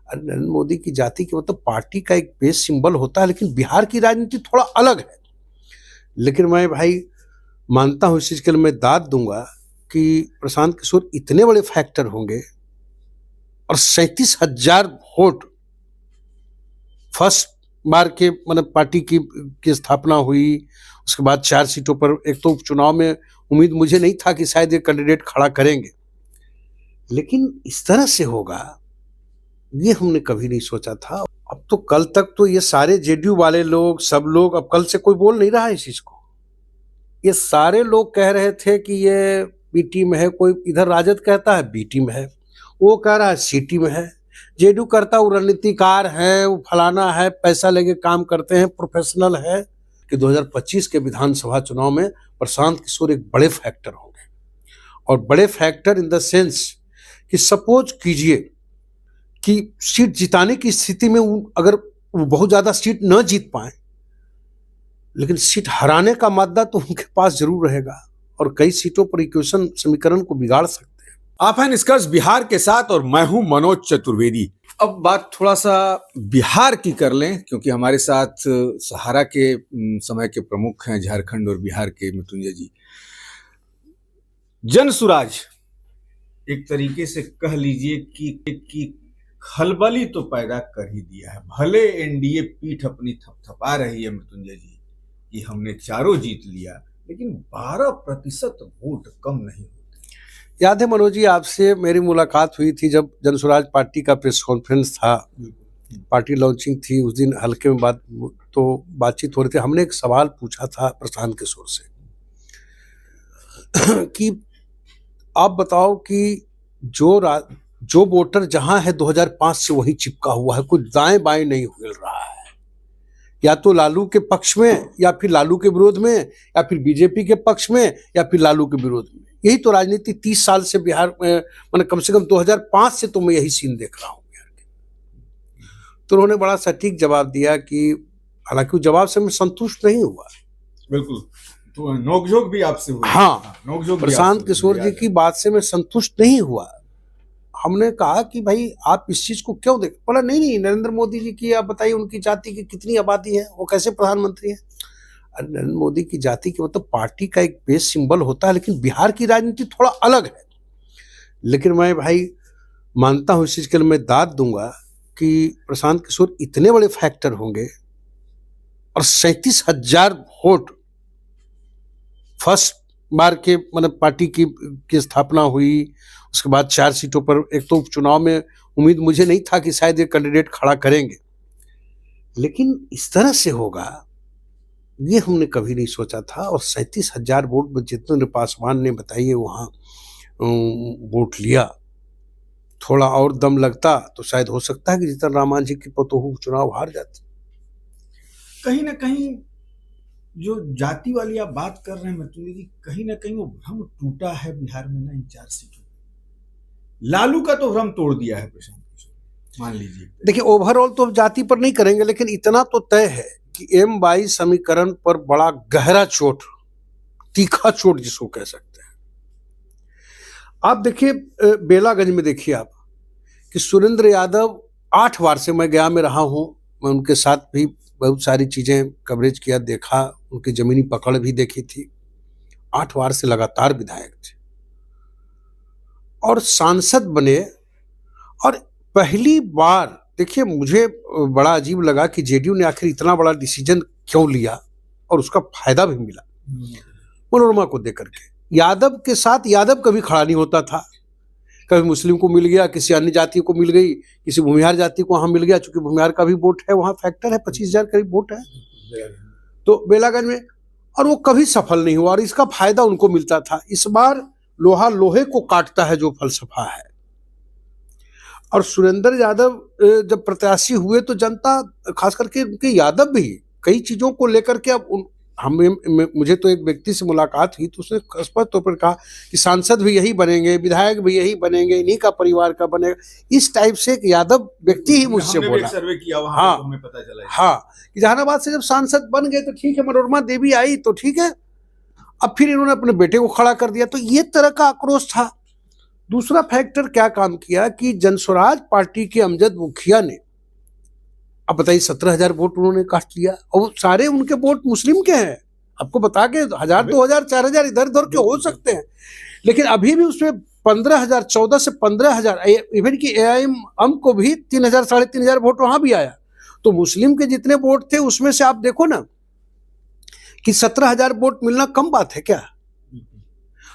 नरेंद्र मोदी की जाति की मतलब पार्टी का एक बेस सिंबल होता है, लेकिन बिहार की राजनीति थोड़ा अलग है। लेकिन मैं भाई मानता हूं, इस चीज के लिए मैं दाद दूंगा कि प्रशांत किशोर इतने बड़े फैक्टर होंगे और 37,000 वोट फर्स्ट बार के मतलब पार्टी की स्थापना हुई। उसके बाद 4 सीटों पर, एक तो उपचुनाव में उम्मीद मुझे नहीं था कि शायद ये कैंडिडेट खड़ा करेंगे, लेकिन इस तरह से होगा ये हमने कभी नहीं सोचा था। अब तो कल तक तो ये सारे जेडीयू वाले लोग, सब लोग, अब कल से कोई बोल नहीं रहा है इस चीज को। ये सारे लोग कह रहे थे कि ये बी टीम है, कोई इधर राजद कहता है बी टीम है, वो कह रहा है सी टीम है, जेडीयू करता वो रणनीतिकार है, वो फलाना है, पैसा लेके काम करते हैं, प्रोफेशनल है। कि 2025 के विधानसभा चुनाव में प्रशांत किशोर एक बड़े फैक्टर होंगे, और बड़े फैक्टर इन द सेंस कि सपोज कीजिए कि सीट जिताने की स्थिति में अगर वो बहुत ज्यादा सीट न जीत पाए, लेकिन सीट हराने का मादा तो उनके पास जरूर रहेगा और कई सीटों पर इक्वेशन समीकरण को बिगाड़ सकते हैं। आप हैं निष्कर्ष बिहार के साथ और मैं हूं मनोज चतुर्वेदी। अब बात थोड़ा सा बिहार की कर लें, क्योंकि हमारे साथ सहारा के समय के प्रमुख हैं झारखंड और बिहार के मृत्युंजय जी। जनसुराज एक तरीके से कह लीजिए कि खलबली तो पैदा कर ही दिया है। भले एनडीए पीठ अपनी थपथपा रही है मृत्युंजय जी कि हमने चारों जीत लिया, लेकिन 12% वोट कम नहीं होते। याद है मनोज जी, आपसे मेरी मुलाकात हुई थी जब जनसुराज पार्टी का प्रेस कॉन्फ्रेंस था, पार्टी लॉन्चिंग थी उस दिन, हल्के में बातचीत हो रही थी। हमने एक सवाल पूछा था प्रशांत किशोर से कि आप बताओ कि जो वोटर जहां है 2005 से वही चिपका हुआ है, कुछ दाएं बाएं नहीं हिल रहा है, या तो लालू के पक्ष में या फिर लालू के विरोध में, या फिर बीजेपी के पक्ष में या फिर लालू के विरोध में। यही तो राजनीति 30 साल से बिहार में, मैंने कम से कम 2005 से तो मैं यही सीन देख रहा हूँ बिहार के। तो उन्होंने बड़ा सटीक जवाब दिया कि हालांकि उस जवाब से मैं संतुष्ट नहीं हुआ। बिल्कुल, तो नोकझोंक भी आपसे हुई। हाँ, नोकझोंक प्रशांत किशोर जी की बात से मैं संतुष्ट नहीं हुआ। हमने कहा कि भाई आप इस चीज को क्यों देख, बोला नहीं, नरेंद्र मोदी जी की आप बताइए, उनकी जाति की कितनी आबादी है, वो कैसे प्रधानमंत्री है। नरेंद्र मोदी की जाति की मतलब पार्टी का एक बेस सिंबल होता है, लेकिन बिहार की राजनीति थोड़ा अलग है। लेकिन मैं भाई मानता हूं, इस चीज के लिए मैं दाद दूंगा कि प्रशांत किशोर इतने बड़े फैक्टर होंगे और 37,000 वोट फर्स्ट बार के मतलब पार्टी की स्थापना हुई। उसके बाद 4 सीटों पर, एक तो उपचुनाव में उम्मीद मुझे नहीं था कि शायद ये कैंडिडेट खड़ा करेंगे, लेकिन इस तरह से होगा ये हमने कभी नहीं सोचा था। और 37,000 वोट में जितेंद्र पासवान ने बताइए वहां वोट लिया, थोड़ा और दम लगता तो शायद हो सकता है कि जीतन राम मांझी की पतोहू चुनाव हार जाती। कहीं ना कहीं जो जाति वाली आप बात कर रहे हैं मृत्युंजय जी, कहीं ना कहीं वो भ्रम टूटा है बिहार में ना, इन 4 सीटों। लालू का तो भ्रम तोड़ दिया है प्रशांत किशोर, मान लीजिए। देखिए, ओवरऑल तो जाति पर नहीं करेंगे, लेकिन इतना तो तय है कि M22 समीकरण पर बड़ा गहरा चोट, तीखा चोट जिसको कह सकते हैं। आप देखिए बेलागंज में देखिए आप कि सुरेंद्र यादव 8 बार से, मैं गया में रहा हूं, मैं उनके साथ भी बहुत सारी चीजें कवरेज किया, देखा, उनकी जमीनी पकड़ भी देखी थी। 8 बार से लगातार विधायक थे और सांसद बने। और पहली बार देखिए मुझे बड़ा अजीब लगा कि जेडीयू ने आखिर इतना बड़ा डिसीजन क्यों लिया, और उसका फायदा भी मिला मनोरमा को देकर के। यादव के साथ यादव कभी खड़ा नहीं होता था, कभी मुस्लिम को मिल गया, किसी अन्य जाति को मिल गई, किसी भूमिहार जाति को वहां मिल गया, चूंकि भूमिहार का भी वोट है, वहां फैक्टर है, 25,000 करीब वोट है तो बेलागंज में, और वो कभी सफल नहीं हुआ और इसका फायदा उनको मिलता था। इस बार लोहा लोहे को काटता है जो फलसफा है। और सुरेंद्र यादव जब प्रत्याशी हुए तो जनता, खास करके उनके यादव भी कई चीजों को लेकर के, अब मुझे तो एक व्यक्ति से मुलाकात हुई तो उसने स्पष्ट तौर पर कहा कि सांसद भी यही बनेंगे, विधायक भी यही बनेंगे, इन्हीं का परिवार का बनेगा। इस टाइप से एक यादव व्यक्ति ही मुझसे बोला। सर्वे किया वहां, हाँ, हमें पता चला। हाँ, कि जहानाबाद से जब सांसद बन गए तो ठीक है, मनोरमा देवी आई तो ठीक है, अब फिर इन्होंने अपने बेटे को खड़ा कर दिया। तो ये तरह का आक्रोश था। दूसरा फैक्टर क्या काम किया कि जनस्वराज पार्टी के अमजद मुखिया ने, अब बताइए 17,000 वोट उन्होंने काट लिया, और सारे उनके वोट मुस्लिम के हैं। आपको बता के 1,000, 2,000, 4,000 इधर उधर के हो सकते हैं, लेकिन अभी भी उसमें 15,000, 14 से 15,000, इवन की AIM को भी 3,000, 3,500 वोट वहां भी आया। तो मुस्लिम के जितने वोट थे उसमें से आप देखो ना कि 17,000 वोट मिलना कम बात है क्या?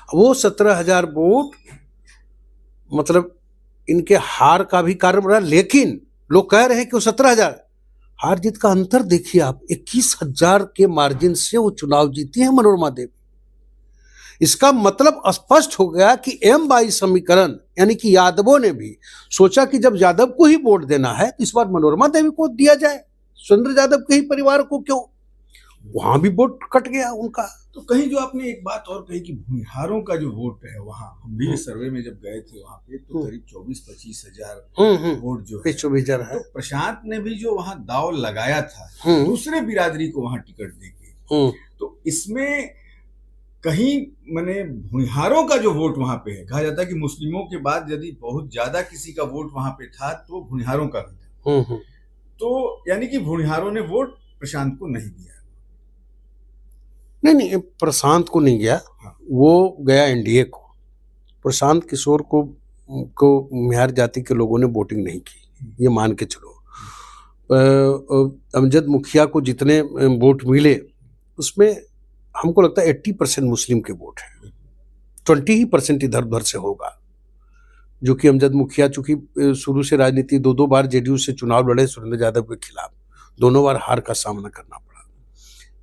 वो 17,000 वोट मतलब इनके हार का भी कारण बना, लेकिन लोग कह रहे हैं कि वो 17,000, हार जीत का अंतर देखिए आप, 21,000 के मार्जिन से वो चुनाव जीती है मनोरमा देवी। इसका मतलब स्पष्ट हो गया कि M22 समीकरण यानी कि यादवों ने भी सोचा कि जब यादव को ही वोट देना है तो इस बार मनोरमा देवी को दिया जाए, सुरेंद्र यादव के ही परिवार को क्यों? वहां भी वोट कट गया उनका। तो कहीं जो आपने एक बात और कही कि भूमिहारों का जो वोट है वहां, हम भी सर्वे में जब गए थे वहां पे तो करीब 24-25 हजार वोट जो है, तो प्रशांत ने भी जो वहां दाव लगाया था दूसरे बिरादरी को वहां टिकट देके, तो इसमें कहीं मैंने भूमिहारों का जो वोट वहां पे है, कहा जाता है कि मुस्लिमों के बाद यदि बहुत ज्यादा किसी का वोट वहां पे था तो भूमिहारों का भी था। तो यानी कि भूमिहारों ने वोट प्रशांत को नहीं दिया। नहीं, प्रशांत को नहीं गया, वो गया NDA को। प्रशांत किशोर को मिहार जाति के लोगों ने वोटिंग नहीं की, ये मान के चलो। अमजद मुखिया को जितने वोट मिले उसमें हमको लगता है 80% मुस्लिम के वोट हैं, 20% इधर उधर से होगा, जो कि अमजद मुखिया चूंकि शुरू से राजनीति 2 बार JDU से चुनाव लड़े सुरेंद्र यादव के खिलाफ, दोनों बार हार का सामना करना पड़ा।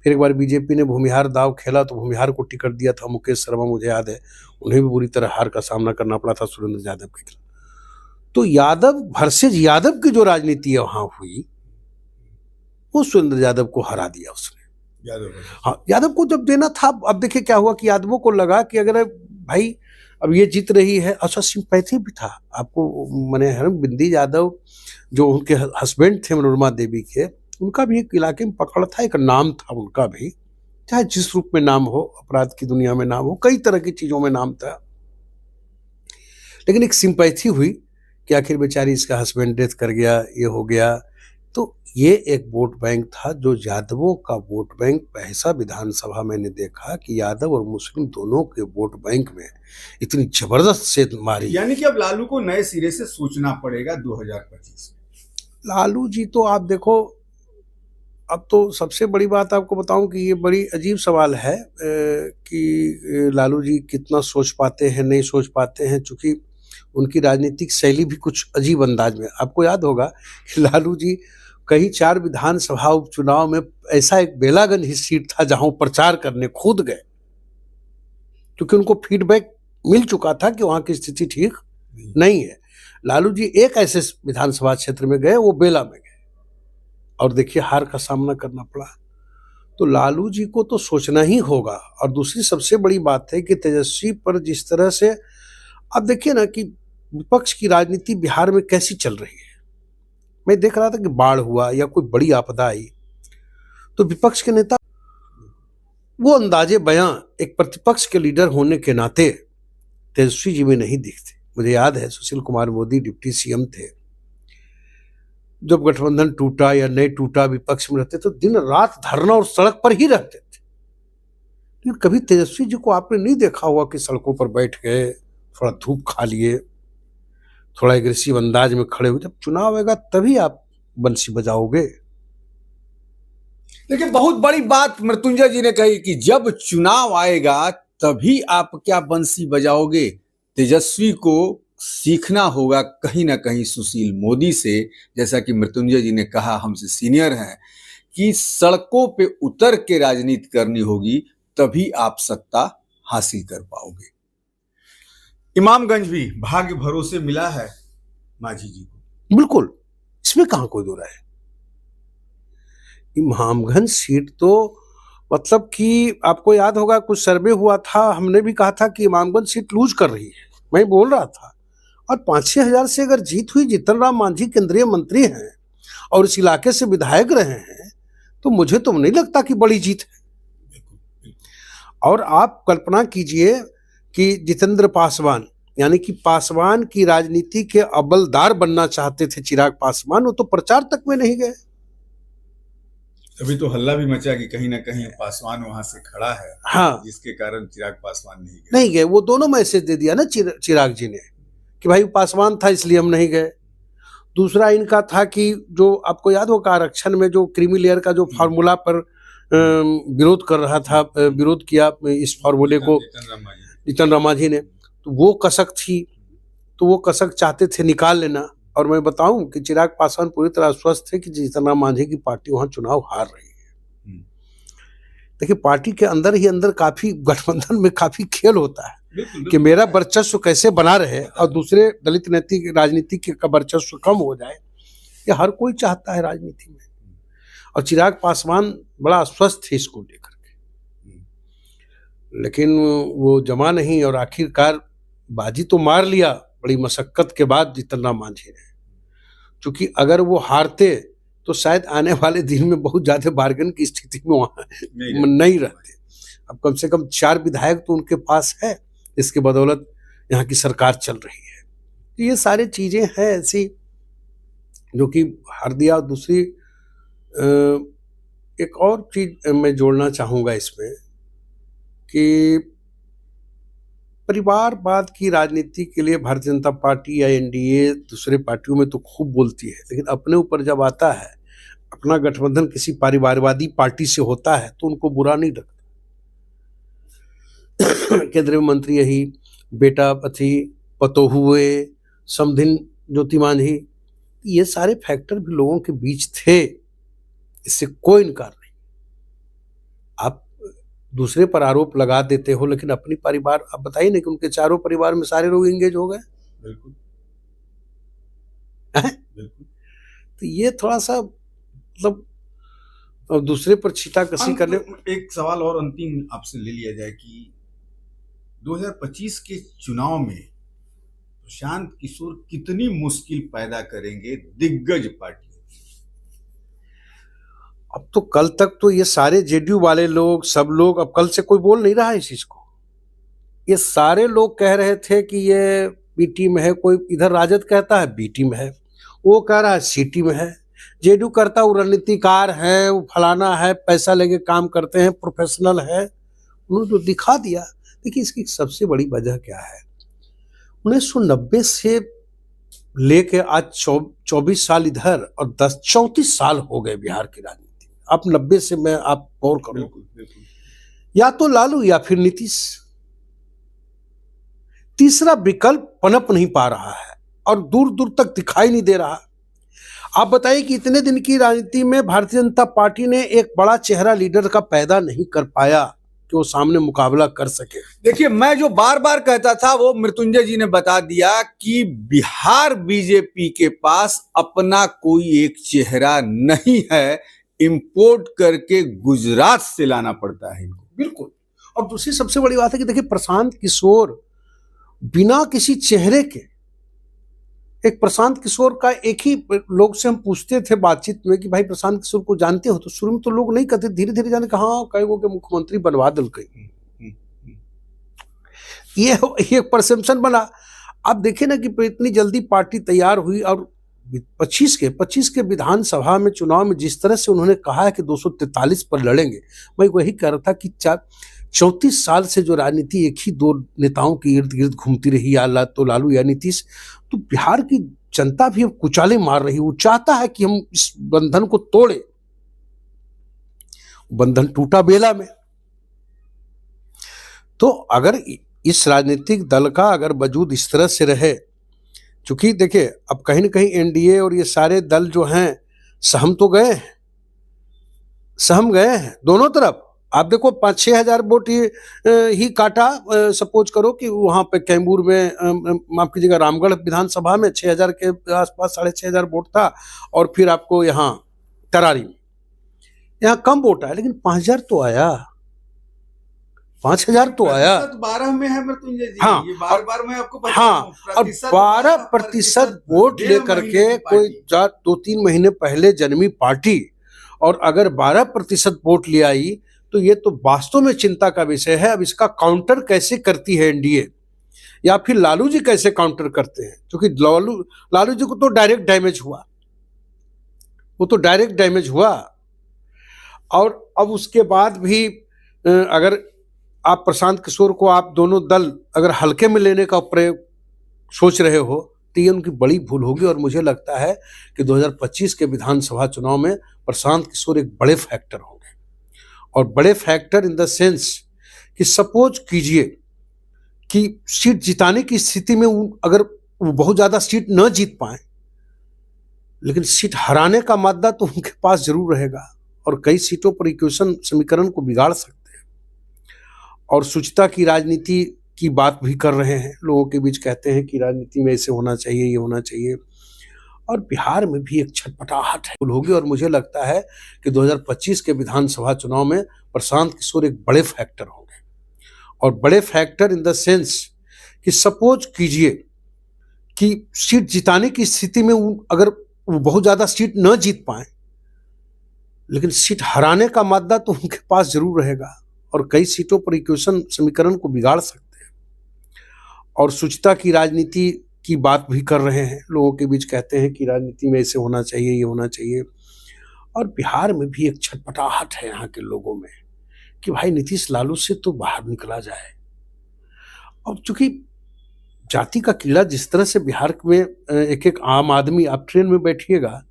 फिर एक बार BJP ने भूमिहार दाव खेला तो भूमिहार को टिकट दिया था मुकेश शर्मा, मुझे याद है, उन्हें भी बुरी तरह हार का सामना करना पड़ा था सुरेंद्र यादव के खिलाफ। तो यादव वर्सेज यादव की जो राजनीति वहां हुई वो सुरेंद्र यादव को हरा दिया उसने। हाँ, यादव को जब देना था, अब देखिए क्या हुआ कि यादवों को लगा कि अगर भाई अब ये जीत रही है, अच्छा सिंपैथी भी था आपको, मैंने बिंदी यादव जो उनके हस्बैंड थे मनोरमा देवी के, उनका भी एक इलाके में पकड़ था, एक नाम था उनका भी, चाहे जिस रूप में नाम हो, अपराध की दुनिया में नाम हो, कई तरह की चीजों में नाम था, लेकिन एक सिंपैथी हुई कि आखिर बेचारी इसका हस्बैंड डेथ कर गया, ये हो गया। तो ये एक वोट बैंक था जो यादवों का वोट बैंक। ऐसा विधानसभा मैंने देखा कि यादव और मुस्लिम दोनों के वोट बैंक में इतनी जबरदस्त सेध मारी। यानी कि अब लालू को नए सिरे से सोचना पड़ेगा 2025 में। लालू जी तो आप देखो, अब तो सबसे बड़ी बात आपको बताऊं कि ये बड़ी अजीब सवाल है कि लालू जी कितना सोच पाते हैं, नहीं सोच पाते हैं, चूंकि उनकी राजनीतिक शैली भी कुछ अजीब अंदाज में। आपको याद होगा कि लालू जी कई 4 विधानसभा उपचुनाव में ऐसा एक बेलागंज ही सीट था जहां प्रचार करने खुद गए, क्योंकि उनको फीडबैक मिल चुका था कि वहां की स्थिति ठीक नहीं है। लालू जी एक ऐसे विधानसभा क्षेत्र में गए, वो बेला में गए, और देखिए हार का सामना करना पड़ा। तो लालू जी को तो सोचना ही होगा। और दूसरी सबसे बड़ी बात है कि तेजस्वी पर जिस तरह से अब देखिए ना कि विपक्ष की राजनीति बिहार में कैसी चल रही है। मैं देख रहा था कि बाढ़ हुआ या कोई बड़ी आपदा आई तो विपक्ष के नेता वो अंदाजे बयां एक प्रतिपक्ष के लीडर होने के नाते तेजस्वी जी में नहीं दिखते। मुझे याद है सुशील कुमार मोदी डिप्टी CM थे, जब गठबंधन टूटा या नहीं टूटा, विपक्ष में रहते तो दिन रात धरना और सड़क पर ही रहते थे। लेकिन कभी तेजस्वी जी को आपने नहीं देखा हुआ कि सड़कों पर बैठ गए, थोड़ा धूप खा लिए, थोड़ा एग्रेसिव अंदाज में खड़े हुए। जब चुनाव आएगा तभी आप बंसी बजाओगे। लेकिन बहुत बड़ी बात मृत्युंजय जी ने कही कि जब चुनाव आएगा तभी आप क्या बंसी बजाओगे। तेजस्वी को सीखना होगा कहीं ना कहीं सुशील मोदी से, जैसा कि मृत्युंजय जी ने कहा, हमसे सीनियर हैं, कि सड़कों पे उतर के राजनीति करनी होगी, तभी आप सत्ता हासिल कर पाओगे। इमामगंज भी भाग्य भरोसे मिला है मांझी जी को, बिल्कुल, इसमें कहां कोई दो राय है। इमामगंज सीट तो मतलब कि आपको याद होगा कुछ सर्वे हुआ था, हमने भी कहा था कि इमामगंज सीट लूज कर रही है, मैं बोल रहा था। और 5-6 हजार से अगर जीत हुई, जीतन राम मांझी केंद्रीय मंत्री हैं और इस इलाके से विधायक रहे हैं, तो मुझे तो नहीं लगता कि बड़ी जीत है। और आप कल्पना कीजिए कि जितेंद्र पासवान यानी कि पासवान की राजनीति के अव्वलदार बनना चाहते थे चिराग पासवान, वो तो प्रचार तक में नहीं गए। अभी तो हल्ला भी मचा कि कहीं ना कहीं पासवान वहां से खड़ा है, हाँ, जिसके कारण चिराग पासवान नहीं गए। वो दोनों मैसेज दे दिया ना चिराग जी ने कि भाई पासवान था इसलिए हम नहीं गए। दूसरा इनका था कि जो आपको याद होगा आरक्षण में जो क्रीमी लेयर का जो फार्मूला पर विरोध कर रहा था, विरोध किया इस फार्मूले को जीतन राम मांझी ने, तो वो कसक थी, तो वो कसक चाहते थे निकाल लेना। और मैं बताऊं कि चिराग पासवान पूरी तरह आश्वस्त थे कि जीतन राम मांझी की पार्टी वहां चुनाव हार रही है। देखिए पार्टी के अंदर ही अंदर काफी गठबंधन में काफी खेल होता है कि मेरा वर्चस्व कैसे बना रहे और दूसरे दलित नैतिक राजनीति का वर्चस्व कम हो जाए, ये हर कोई चाहता है राजनीति में। और चिराग पासवान बड़ा आश्वस्त थे इसको लेकर के, लेकिन वो जमा नहीं और आखिरकार बाजी तो मार लिया बड़ी मशक्कत के बाद जीतन राम मांझी ने। क्योंकि अगर वो हारते तो शायद आने वाले दिन में बहुत ज्यादा बार्गेन की स्थिति में वहां नहीं रहते। अब कम से कम 4 विधायक तो उनके पास है, इसके बदौलत यहाँ की सरकार चल रही है। तो ये सारी चीजें हैं ऐसी जो कि हार दिया। दूसरी एक और चीज मैं जोड़ना चाहूंगा इसमें कि परिवारवाद की राजनीति के लिए भारतीय जनता पार्टी या एनडीए दूसरे पार्टियों में तो खूब बोलती है, लेकिन अपने ऊपर जब आता है, अपना गठबंधन किसी परिवारवादी पार्टी से होता है तो उनको बुरा नहीं लगता। केंद्रीय मंत्री यही बेटा पति पतोहुए समधिन ज्योति मांझी, ये सारे फैक्टर भी लोगों के बीच थे, इससे कोई इनकार नहीं। आप दूसरे पर आरोप लगा देते हो लेकिन अपनी परिवार, अब बताइए ना कि उनके चारों परिवार में सारे लोग एंगेज हो गए। बिल्कुल। तो ये थोड़ा सा मतलब दूसरे पर छींटाकशी करने। एक सवाल और अंतिम आपसे ले लिया जाए कि 2025 के चुनाव में प्रशांत किशोर कितनी मुश्किल पैदा करेंगे दिग्गज पार्टी? अब तो कल तक तो ये सारे जेडीयू वाले लोग सब लोग, अब कल से कोई बोल नहीं रहा है इस चीज को। ये सारे लोग कह रहे थे कि ये बी टीम है, कोई इधर राजद कहता है बी टीम है, वो कह रहा है सी टीम है, जेडीयू करता वो रणनीतिकार है, वो फलाना है, पैसा लेके काम करते हैं, प्रोफेशनल है। उन्होंने जो दिखा दिया। देखिए इसकी सबसे बड़ी वजह क्या है, 1990 से लेके आज 24 साल इधर और 34 साल हो गए बिहार की राजनीति। आप 90 से मैं आप गौर करो, या तो लालू या फिर नीतीश, तीसरा विकल्प पनप नहीं पा रहा है और दूर दूर तक दिखाई नहीं दे रहा। आप बताइए कि इतने दिन की राजनीति में भारतीय जनता पार्टी ने एक बड़ा चेहरा लीडर का पैदा नहीं कर पाया कि वो सामने मुकाबला कर सके। देखिए मैं जो बार बार कहता था वो मृत्युंजय जी ने बता दिया कि बिहार बीजेपी के पास अपना कोई एक चेहरा नहीं है, इंपोर्ट करके गुजरात से लाना पड़ता है इनको। बिल्कुल। और दूसरी सबसे बड़ी बात है कि देखिए प्रशांत किशोर बिना किसी चेहरे के, एक प्रशांत किशोर का एक ही लोग से हम पूछते थे बातचीत में कि भाई प्रशांत किशोर को जानते हो, तो शुरू में तो लोग नहीं कहते, धीरे धीरे जाने कहा हाँ कई गो के मुख्यमंत्री बनवा दिल कई, ये एक परसेप्शन बना। अब देखिए ना कि इतनी जल्दी पार्टी तैयार हुई और 25 के विधानसभा में चुनाव में जिस तरह से उन्होंने कहा है कि 243 पर लड़ेंगे, मैं वही कह रहा था कि 34 साल से जो राजनीति एक ही दो नेताओं के इर्द गिर्द घूमती रही, या तो लालू या नीतीश, तो बिहार की जनता भी अब कुचाले मार रही। वो चाहता है कि हम इस बंधन को तोड़े, बंधन टूटा बेला में। तो अगर इस राजनीतिक दल का अगर वजूद इस तरह से रहे, चूंकि देखिए अब कहीं ना कहीं एनडीए और ये सारे दल जो हैं सहम तो गए हैं, सहम गए हैं दोनों तरफ। आप देखो 5-6 हजार वोट ही काटा, सपोज करो कि वहां पे कैमूर में माफ कीजिएगा रामगढ़ विधानसभा में 6000 के आसपास 6500 वोट था, और फिर आपको यहाँ तरारी में यहाँ कम वोट आया, लेकिन 5000 तो आया, 5000 तो आया। 12 में है मृत्युंजय जी। हाँ, ये बार मैं आपको बता हाँ, और 12% वोट डेढ़ लेकर महीने के की पार्टी। कोई 2-3 महीने पहले जन्मी पार्टी, और अगर 12% वोट ले आई तो ये तो वास्तव में चिंता का विषय है। अब इसका काउंटर कैसे करती है एनडीए, या फिर लालू जी कैसे काउंटर करते हैं, क्योंकि लालू जी को तो डायरेक्ट डैमेज हुआ, वो तो डायरेक्ट डैमेज हुआ। और अब उसके बाद भी अगर आप प्रशांत किशोर को, आप दोनों दल अगर हल्के में लेने का प्रयोग सोच रहे हो तो ये उनकी बड़ी भूल होगी। और मुझे लगता है कि 2025 के विधानसभा चुनाव में प्रशांत किशोर एक बड़े फैक्टर होंगे, और बड़े फैक्टर इन द सेंस कि सपोज कीजिए कि सीट जिताने की स्थिति में अगर वो बहुत ज्यादा सीट न जीत पाए, लेकिन सीट हराने का मादा तो उनके पास जरूर रहेगा, और कई सीटों पर इक्वेशन समीकरण को बिगाड़ सकते हैं। और शुचिता की राजनीति की बात भी कर रहे हैं, लोगों के बीच कहते हैं कि राजनीति में ऐसे होना चाहिए, ये होना चाहिए। और बिहार में भी एक छटपटाहट होगी, और मुझे लगता है कि 2025 के विधानसभा चुनाव में प्रशांत किशोर एक बड़े फैक्टर होंगे, और बड़े फैक्टर इन द सेंस कि सपोज कीजिए कि सीट जिताने की स्थिति में अगर वो बहुत ज्यादा सीट न जीत पाए, लेकिन सीट हराने का मादा तो उनके पास जरूर रहेगा, और कई सीटों पर इक्वेशन समीकरण को बिगाड़ सकते हैं। और शुचिता की राजनीति की बात भी कर रहे हैं, लोगों के बीच कहते हैं कि राजनीति में ऐसे होना चाहिए, ये होना चाहिए। और बिहार में भी एक छटपटाहट है यहाँ के लोगों में कि भाई नीतीश लालू से तो बाहर निकला जाए। और चूंकि जाति का कीड़ा जिस तरह से बिहार में एक एक आम आदमी, आप ट्रेन में बैठिएगा,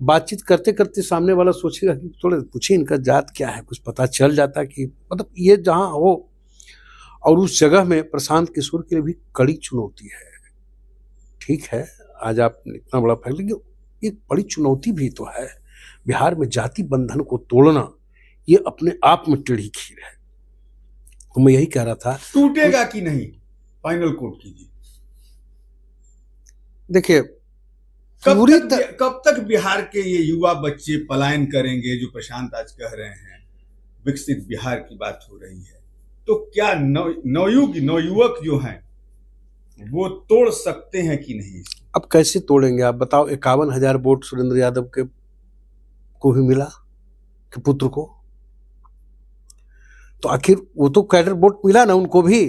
बातचीत करते करते सामने वाला सोचेगा कि थोड़ा पूछे इनका जात क्या है, कुछ पता चल जाता कि मतलब ये जहाँ हो। और उस जगह में प्रशांत किशोर के लिए भी कड़ी चुनौती है। ठीक है, आज आप इतना बड़ा फैसला, लेकिन एक बड़ी चुनौती भी तो है। बिहार में जाति बंधन को तोड़ना ये अपने आप में टेढ़ी खीर है। तो मैं यही कह रहा था, टूटेगा कि नहीं, फाइनल कोट कीजिए। देखिए कब तक बिहार के ये युवा बच्चे पलायन करेंगे, जो प्रशांत आज कह रहे हैं विकसित बिहार की बात हो रही है, तो क्या नवयुवक जो हैं वो तोड़ सकते हैं कि नहीं? अब कैसे तोड़ेंगे आप बताओ। 51,000 वोट सुरेंद्र यादव के को भी मिला कि पुत्र को, तो आखिर वो तो कैडर वोट मिला ना उनको भी।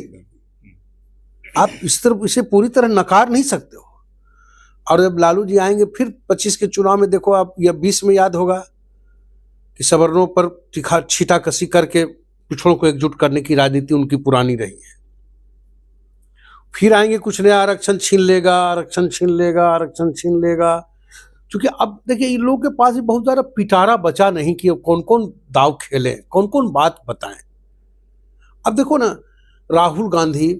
आप इस तरह इसे पूरी तरह नकार नहीं सकते हो। और जब लालू जी आएंगे फिर 25 के चुनाव में, देखो आप, या 20 में याद होगा कि सवर्णों पर छीटाकशी करके पिछड़ों को एकजुट करने की राजनीति उनकी पुरानी रही है। फिर आएंगे कुछ नया, आरक्षण छीन लेगा, आरक्षण छीन लेगा, आरक्षण छीन लेगा। क्योंकि अब देखिए इन लोगों के पास भी बहुत ज्यादा पिटारा बचा नहीं कि अब कौन कौन दाव खेले, कौन कौन बात बताएं। अब देखो ना, राहुल गांधी,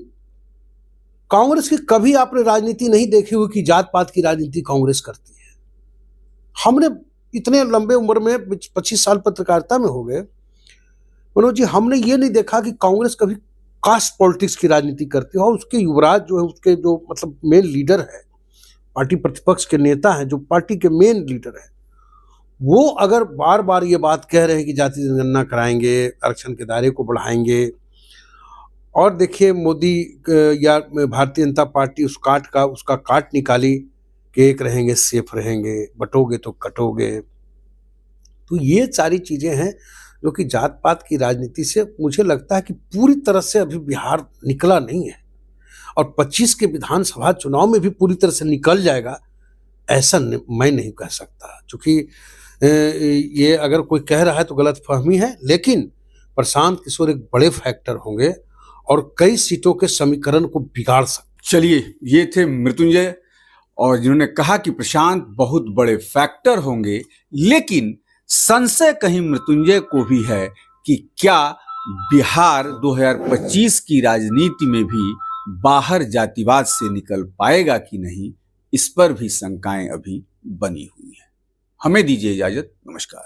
कांग्रेस की कभी आपने राजनीति नहीं देखी हुई कि जात पात की राजनीति कांग्रेस करती है। हमने इतने लंबे उम्र में 25 साल पत्रकारिता में हो गए मनोज जी, हमने ये नहीं देखा कि कांग्रेस कभी कास्ट पॉलिटिक्स की राजनीति करती है। और उसके युवराज जो है, उसके जो मतलब मेन लीडर है, पार्टी प्रतिपक्ष के नेता हैं, जो पार्टी के मेन लीडर है, वो अगर बार बार ये बात कह रहे हैं कि जाति जनगणना कराएंगे, आरक्षण के दायरे को बढ़ाएंगे, और देखिए मोदी या भारतीय जनता पार्टी उसका काट निकाली कि एक रहेंगे सेफ रहेंगे, बटोगे तो कटोगे। तो ये सारी चीजें हैं जो कि जात पात की राजनीति से मुझे लगता है कि पूरी तरह से अभी बिहार निकला नहीं है, और 25 के विधानसभा चुनाव में भी पूरी तरह से निकल जाएगा ऐसा मैं नहीं कह सकता। क्योंकि ये अगर कोई कह रहा है तो गलतफहमी है, लेकिन प्रशांत किशोर एक बड़े फैक्टर होंगे और कई सीटों के समीकरण को बिगाड़ सकते। चलिए, ये थे मृत्युंजय, और जिन्होंने कहा कि प्रशांत बहुत बड़े फैक्टर होंगे, लेकिन संशय कहीं मृत्युंजय को भी है कि क्या बिहार 2025 की राजनीति में भी बाहर जातिवाद से निकल पाएगा कि नहीं, इस पर भी शंकाएं अभी बनी हुई हैं। हमें दीजिए इजाजत, नमस्कार।